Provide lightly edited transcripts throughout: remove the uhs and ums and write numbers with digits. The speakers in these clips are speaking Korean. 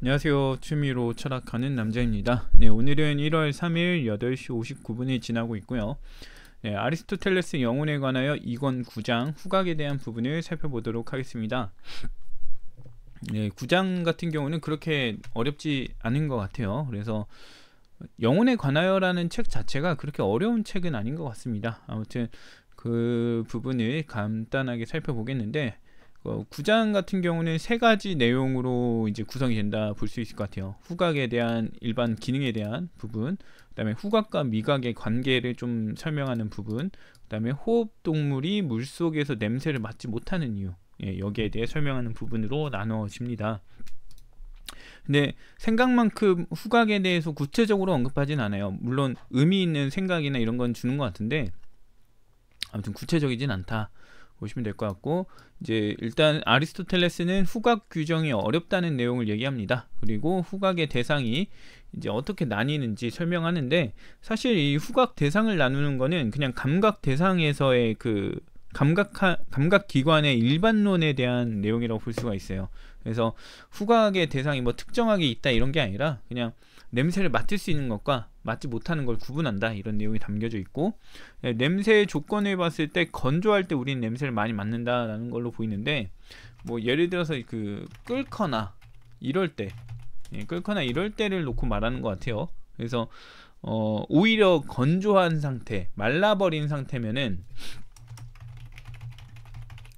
안녕하세요. 취미로 철학하는 남자입니다. 네, 오늘은 1월 3일 8시 59분이 지나고 있고요. 네, 아리스토텔레스 영혼에 관하여 2권 9장 후각에 대한 부분을 살펴보도록 하겠습니다. 네, 9장 같은 경우는 그렇게 어렵지 않은 것 같아요. 그래서 영혼에 관하여라는 책 자체가 그렇게 어려운 책은 아닌 것 같습니다. 아무튼 그 부분을 간단하게 살펴보겠는데 9장 같은 경우는 세 가지 내용으로 이제 구성이 된다 볼 수 있을 것 같아요. 후각에 대한 일반 기능에 대한 부분, 그다음에 후각과 미각의 관계를 좀 설명하는 부분, 그다음에 호흡 동물이 물 속에서 냄새를 맡지 못하는 이유, 여기에 대해 설명하는 부분으로 나눠집니다. 근데 생각만큼 후각에 대해서 구체적으로 언급하진 않아요. 물론 의미 있는 생각이나 이런 건 주는 것 같은데 아무튼 구체적이진 않다 보시면 될 것 같고, 이제 일단 아리스토텔레스는 후각 규정이 어렵다는 내용을 얘기합니다. 그리고 후각의 대상이 이제 어떻게 나뉘는지 설명하는데, 사실 이 후각 대상을 나누는 거는 그냥 감각 대상에서의 그 감각 기관의 일반론에 대한 내용이라고 볼 수가 있어요. 그래서 후각의 대상이 뭐 특정하게 있다 이런 게 아니라 그냥 냄새를 맡을 수 있는 것과 맡지 못하는 걸 구분한다 이런 내용이 담겨져 있고, 냄새의 조건을 봤을 때 건조할 때 우리는 냄새를 많이 맡는다라는 걸로 보이는데, 뭐 예를 들어서 그 끓거나 이럴 때, 끓거나 이럴 때를 놓고 말하는 것 같아요. 그래서 오히려 건조한 상태, 말라버린 상태면은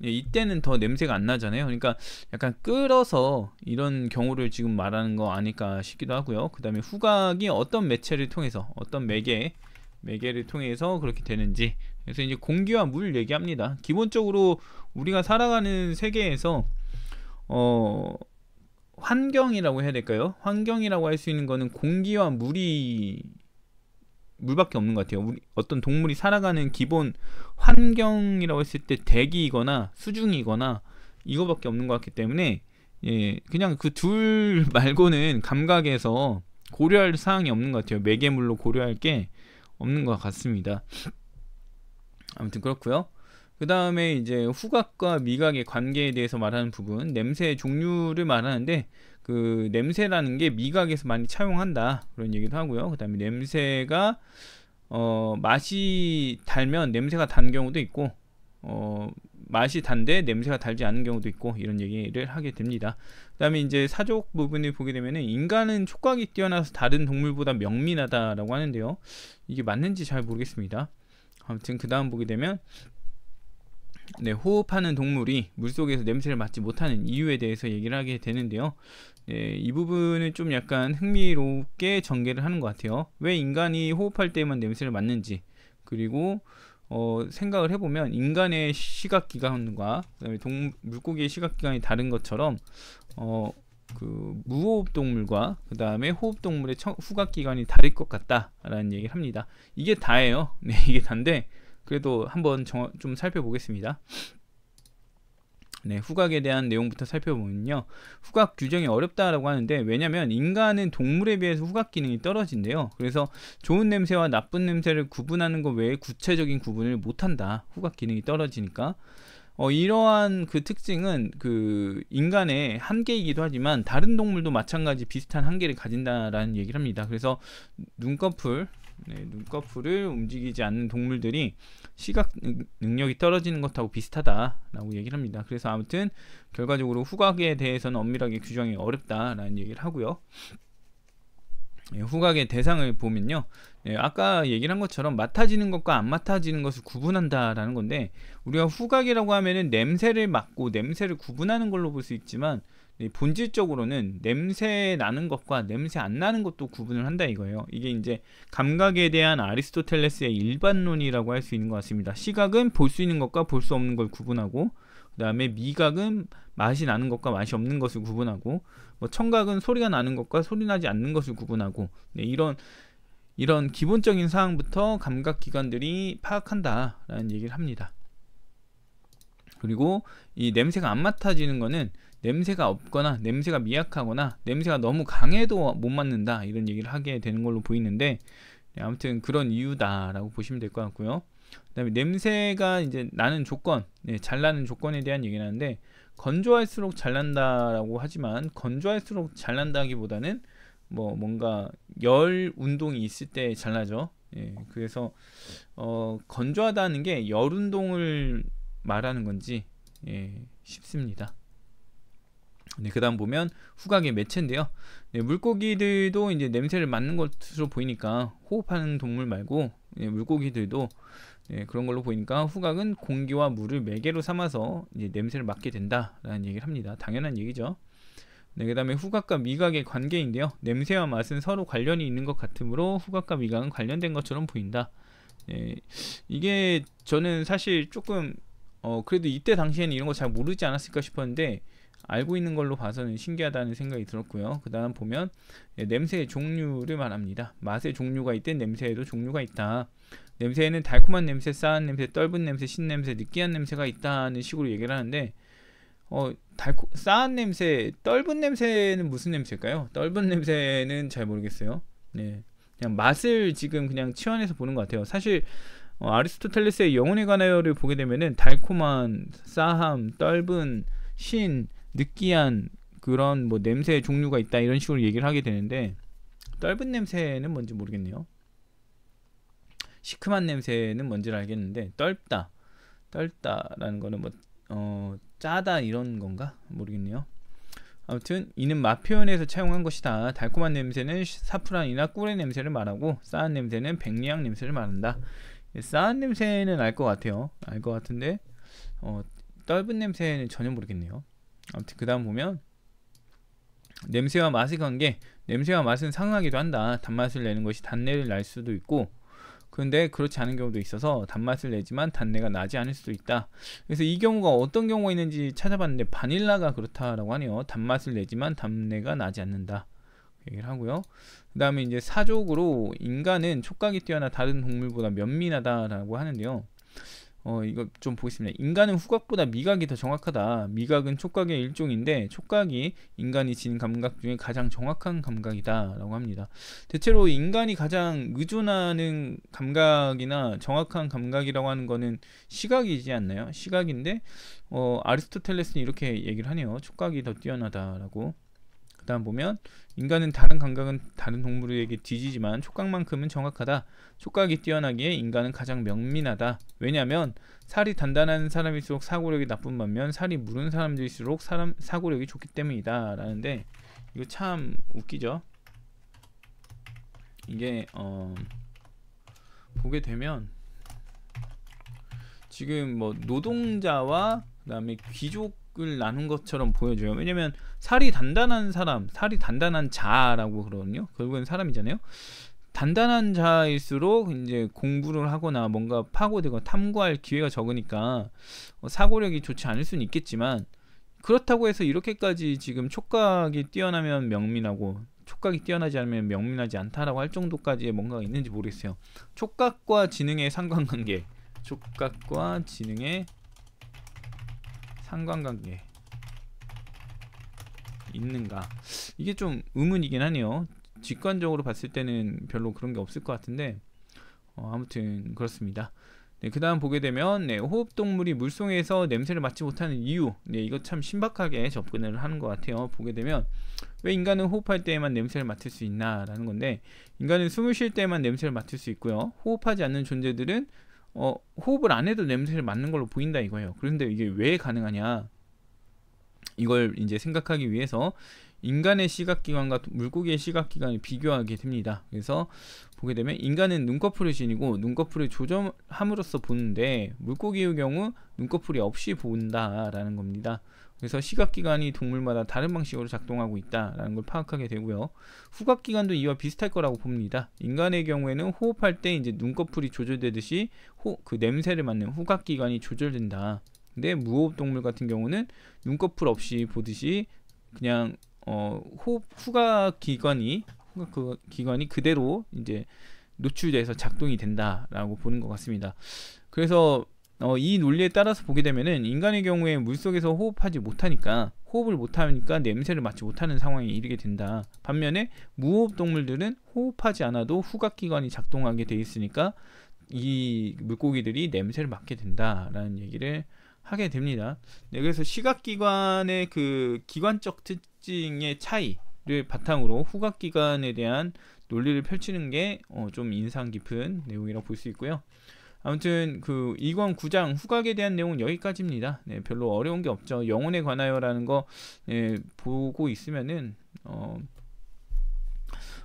이때는 더 냄새가 안 나잖아요. 그러니까 약간 끓어서 이런 경우를 지금 말하는 거 아닐까 싶기도 하고요. 그 다음에 후각이 어떤 매체를 통해서, 어떤 매개를 통해서 그렇게 되는지, 그래서 이제 공기와 물 얘기합니다. 기본적으로 우리가 살아가는 세계에서 환경이라고 해야 될까요? 환경이라고 할 수 있는 거는 공기와 물밖에 없는 것 같아요. 우리 어떤 동물이 살아가는 기본 환경이라고 했을 때 대기이거나 수중이거나 이거밖에 없는 것 같기 때문에, 그냥 그 둘 말고는 감각에서 고려할 사항이 없는 것 같아요. 매개물로 고려할 게 없는 것 같습니다. 아무튼 그렇고요. 그 다음에 이제 후각과 미각의 관계에 대해서 말하는 부분, 냄새의 종류를 말하는데, 그 냄새라는 게 미각에서 많이 차용한다 그런 얘기도 하고요. 그 다음에 냄새가 맛이 달면 냄새가 단 경우도 있고, 맛이 단데 냄새가 달지 않은 경우도 있고, 이런 얘기를 하게 됩니다. 그 다음에 이제 사족 부분을 보게 되면은, 인간은 촉각이 뛰어나서 다른 동물보다 명민하다라고 하는데요. 이게 맞는지 잘 모르겠습니다. 아무튼 그 다음 보게 되면, 호흡하는 동물이 물속에서 냄새를 맡지 못하는 이유에 대해서 얘기를 하게 되는데요. 이 부분은 좀 약간 흥미롭게 전개를 하는 것 같아요. 왜 인간이 호흡할 때만 냄새를 맡는지, 그리고 생각을 해보면 인간의 시각기관과 그다음에 물고기의 시각기관이 다른 것처럼 그 무호흡동물과 그 다음에 호흡동물의 후각기관이 다를 것 같다라는 얘기를 합니다. 이게 다예요. 이게 다인데 그래도 한번 좀 살펴보겠습니다. 후각에 대한 내용부터 살펴보면요, 후각 규정이 어렵다라고 하는데, 왜냐면 인간은 동물에 비해서 후각 기능이 떨어진대요. 그래서 좋은 냄새와 나쁜 냄새를 구분하는 것 외에 구체적인 구분을 못한다, 후각 기능이 떨어지니까. 이러한 그 특징은 그 인간의 한계이기도 하지만 다른 동물도 마찬가지 비슷한 한계를 가진다라는 얘기를 합니다. 그래서 눈꺼풀을 움직이지 않는 동물들이 시각 능력이 떨어지는 것하고 비슷하다라고 얘기를 합니다. 그래서 아무튼 결과적으로 후각에 대해서는 엄밀하게 규정이 어렵다라는 얘기를 하고요. 후각의 대상을 보면요, 아까 얘기를 한 것처럼 맡아지는 것과 안 맡아지는 것을 구분한다라는 건데, 우리가 후각이라고 하면은 냄새를 맡고 냄새를 구분하는 걸로 볼 수 있지만, 본질적으로는 냄새 나는 것과 냄새 안 나는 것도 구분을 한다 이거예요. 이게 이제 감각에 대한 아리스토텔레스의 일반론이라고 할 수 있는 것 같습니다. 시각은 볼 수 있는 것과 볼 수 없는 걸 구분하고, 그 다음에 미각은 맛이 나는 것과 맛이 없는 것을 구분하고, 뭐 청각은 소리가 나는 것과 소리 나지 않는 것을 구분하고, 이런 기본적인 사항부터 감각기관들이 파악한다라는 얘기를 합니다. 그리고 이 냄새가 안 맡아지는 거는 냄새가 없거나 냄새가 미약하거나 냄새가 너무 강해도 못 맡는다 이런 얘기를 하게 되는 걸로 보이는데, 아무튼 그런 이유다라고 보시면 될 것 같고요. 그 다음에 냄새가 이제 나는 조건, 잘 나는 조건에 대한 얘기를 하는데, 건조할수록 잘난다라고 하지만 건조할수록 잘난다기보다는 뭔가 열 운동이 있을 때 잘나죠. 예, 그래서 건조하다는 게 열 운동을 말하는 건지 싶습니다. 네, 그 다음 보면 후각의 매체인데요. 네, 물고기들도 이제 냄새를 맡는 것으로 보이니까 호흡하는 동물 말고 물고기들도 그런 걸로 보이니까 후각은 공기와 물을 매개로 삼아서 이제 냄새를 맡게 된다라는 얘기를 합니다. 당연한 얘기죠. 네, 그 다음에 후각과 미각의 관계인데요. 냄새와 맛은 서로 관련이 있는 것 같으므로 후각과 미각은 관련된 것처럼 보인다. 이게 저는 사실 조금 그래도 이때 당시에는 이런 거 잘 모르지 않았을까 싶었는데 알고 있는 걸로 봐서는 신기하다는 생각이 들었고요. 그 다음 보면 냄새의 종류를 말합니다. 맛의 종류가 있든 냄새에도 종류가 있다. 냄새에는 달콤한 냄새, 싸한 냄새, 떫은 냄새, 신냄새, 느끼한 냄새가 있다는 식으로 얘기를 하는데 싸한 냄새, 떫은 냄새는 무슨 냄새일까요? 떫은 냄새는 잘 모르겠어요. 네, 그냥 맛을 지금 그냥 치환해서 보는 것 같아요. 사실 아리스토텔레스의 영혼에 관하여를 보게 되면은 달콤한, 싸함, 떫은, 신, 느끼한 그런 냄새의 종류가 있다 이런 식으로 얘기를 하게 되는데 떫은 냄새는 뭔지 모르겠네요. 시큼한 냄새는 뭔지를 알겠는데 떫다라는 거는 짜다 이런 건가 모르겠네요. 아무튼 이는 맛 표현에서 차용한 것이다. 달콤한 냄새는 사프란이나 꿀의 냄새를 말하고 싸한 냄새는 백리향 냄새를 말한다. 싸한 냄새는 알 것 같아요. 알 것 같은데 떫은 냄새는 전혀 모르겠네요. 아무튼 그 다음 보면 냄새와 맛의 관계. 냄새와 맛은 상하기도 한다. 단맛을 내는 것이 단내를 날 수도 있고 그런데 그렇지 않은 경우도 있어서 단맛을 내지만 단내가 나지 않을 수도 있다. 그래서 이 경우가 어떤 경우가 있는지 찾아봤는데 바닐라가 그렇다라고 하네요. 단맛을 내지만 단내가 나지 않는다 얘기를 하고요. 그 다음에 이제 사족으로 인간은 촉각이 뛰어나 다른 동물보다 면민하다라고 하는데요. 이거 좀 보겠습니다. 인간은 후각보다 미각이 더 정확하다. 미각은 촉각의 일종인데 촉각이 인간이 지닌 감각 중에 가장 정확한 감각이다 라고 합니다. 대체로 인간이 가장 의존하는 감각이나 정확한 감각이라고 하는 거는 시각이지 않나요? 시각인데 아리스토텔레스는 이렇게 얘기를 하네요. 촉각이 더 뛰어나다라고. 그 다음 보면 인간은 다른 감각은 다른 동물에게 뒤지지만 촉각만큼은 정확하다. 촉각이 뛰어나기에 인간은 가장 명민하다. 왜냐하면 살이 단단한 사람일수록 사고력이 나쁜 반면 살이 무른 사람들일수록 사고력이 좋기 때문이다 라는데 이거 참 웃기죠. 이게 보게 되면 지금 노동자와 그 다음에 귀족을 나눈 것처럼 보여줘요. 왜냐면 살이 단단한 사람, 살이 단단한 자라고 그러거든요. 결국엔 사람이잖아요. 단단한 자일수록 이제 공부를 하거나 뭔가 파고들거나 탐구할 기회가 적으니까 사고력이 좋지 않을 수는 있겠지만 그렇다고 해서 이렇게까지 지금 촉각이 뛰어나면 명민하고 촉각이 뛰어나지 않으면 명민하지 않다라고 할 정도까지의 뭔가가 있는지 모르겠어요. 촉각과 지능의 상관관계, 촉각과 지능의 상관관계 있는가? 이게 좀 의문이긴 하네요. 직관적으로 봤을 때는 별로 그런 게 없을 것 같은데 아무튼 그렇습니다. 네, 그 다음 보게 되면 호흡동물이 물속에서 냄새를 맡지 못하는 이유. 이거 참 신박하게 접근을 하는 것 같아요. 보게 되면 왜 인간은 호흡할 때에만 냄새를 맡을 수 있나 라는 건데 인간은 숨을 쉴 때만 냄새를 맡을 수 있고요. 호흡하지 않는 존재들은 호흡을 안 해도 냄새를 맡는 걸로 보인다 이거예요. 그런데 이게 왜 가능하냐? 이걸 이제 생각하기 위해서 인간의 시각기관과 물고기의 시각기관을 비교하게 됩니다. 그래서 보게 되면 인간은 눈꺼풀을 지니고 눈꺼풀을 조절함으로써 보는데 물고기의 경우 눈꺼풀이 없이 본다라는 겁니다. 그래서 시각기관이 동물마다 다른 방식으로 작동하고 있다라는 걸 파악하게 되고요. 후각기관도 이와 비슷할 거라고 봅니다. 인간의 경우에는 호흡할 때 이제 눈꺼풀이 조절되듯이 그 냄새를 맡는 후각기관이 조절된다. 근데 무호흡동물 같은 경우는 눈꺼풀 없이 보듯이 그냥 후각기관이 그대로 이제 노출돼서 작동이 된다라고 보는 것 같습니다. 그래서 이 논리에 따라서 보게 되면은 인간의 경우에 물속에서 호흡을 못하니까 냄새를 맡지 못하는 상황에 이르게 된다. 반면에 무호흡 동물들은 호흡하지 않아도 후각기관이 작동하게 돼 있으니까 이 물고기들이 냄새를 맡게 된다라는 얘기를 하게 됩니다. 네, 그래서 시각기관의 그 기관적 특징의 차이를 바탕으로 후각기관에 대한 논리를 펼치는 게 좀 인상 깊은 내용이라고 볼 수 있고요. 아무튼 그 2권 9장 후각에 대한 내용은 여기까지입니다. 네, 별로 어려운 게 없죠. 영혼에 관하여라는 거 보고 있으면은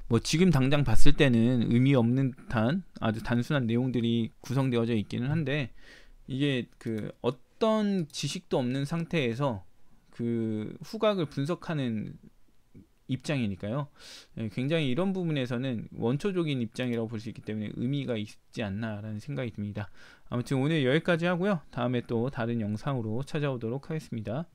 뭐 지금 당장 봤을 때는 의미 없는 듯한 아주 단순한 내용들이 구성되어져 있기는 한데, 이게 그 어떤 지식도 없는 상태에서 그 후각을 분석하는 입장이니까요. 굉장히 이런 부분에서는 원초적인 입장이라고 볼 수 있기 때문에 의미가 있지 않나라는 생각이 듭니다. 아무튼 오늘 여기까지 하고요. 다음에 또 다른 영상으로 찾아오도록 하겠습니다.